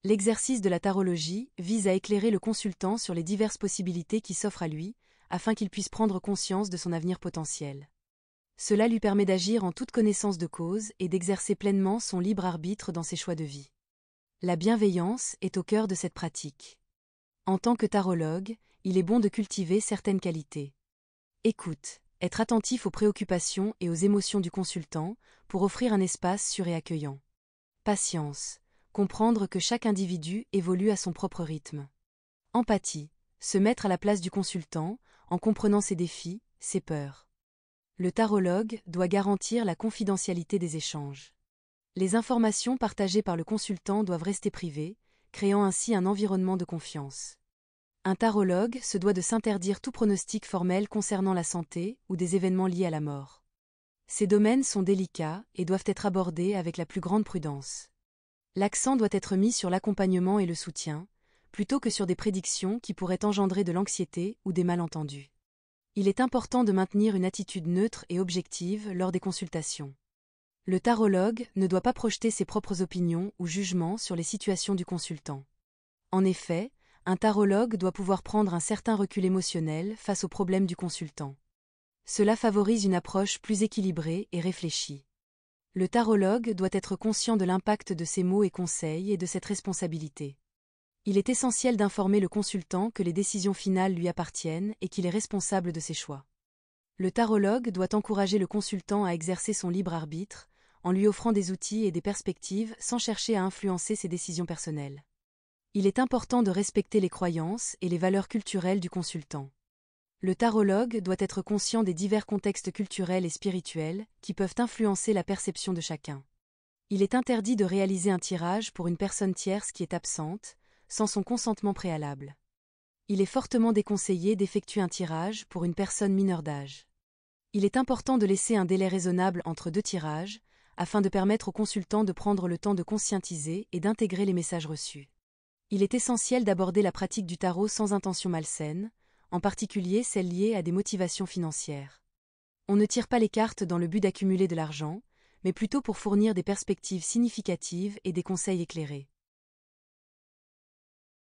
L'exercice de la tarologie vise à éclairer le consultant sur les diverses possibilités qui s'offrent à lui, afin qu'il puisse prendre conscience de son avenir potentiel. Cela lui permet d'agir en toute connaissance de cause et d'exercer pleinement son libre arbitre dans ses choix de vie. La bienveillance est au cœur de cette pratique. En tant que tarologue, il est bon de cultiver certaines qualités. Écoute, être attentif aux préoccupations et aux émotions du consultant pour offrir un espace sûr et accueillant. Patience, comprendre que chaque individu évolue à son propre rythme. Empathie, se mettre à la place du consultant en comprenant ses défis, ses peurs. Le tarologue doit garantir la confidentialité des échanges. Les informations partagées par le consultant doivent rester privées, créant ainsi un environnement de confiance. Un tarologue se doit de s'interdire tout pronostic formel concernant la santé ou des événements liés à la mort. Ces domaines sont délicats et doivent être abordés avec la plus grande prudence. L'accent doit être mis sur l'accompagnement et le soutien, plutôt que sur des prédictions qui pourraient engendrer de l'anxiété ou des malentendus. Il est important de maintenir une attitude neutre et objective lors des consultations. Le tarologue ne doit pas projeter ses propres opinions ou jugements sur les situations du consultant. En effet, un tarologue doit pouvoir prendre un certain recul émotionnel face aux problèmes du consultant. Cela favorise une approche plus équilibrée et réfléchie. Le tarologue doit être conscient de l'impact de ses mots et conseils et de cette responsabilité. Il est essentiel d'informer le consultant que les décisions finales lui appartiennent et qu'il est responsable de ses choix. Le tarologue doit encourager le consultant à exercer son libre arbitre, en lui offrant des outils et des perspectives sans chercher à influencer ses décisions personnelles. Il est important de respecter les croyances et les valeurs culturelles du consultant. Le tarologue doit être conscient des divers contextes culturels et spirituels qui peuvent influencer la perception de chacun. Il est interdit de réaliser un tirage pour une personne tierce qui est absente, sans son consentement préalable. Il est fortement déconseillé d'effectuer un tirage pour une personne mineure d'âge. Il est important de laisser un délai raisonnable entre deux tirages, afin de permettre au consultant de prendre le temps de conscientiser et d'intégrer les messages reçus. Il est essentiel d'aborder la pratique du tarot sans intention malsaine, en particulier celle liée à des motivations financières. On ne tire pas les cartes dans le but d'accumuler de l'argent, mais plutôt pour fournir des perspectives significatives et des conseils éclairés.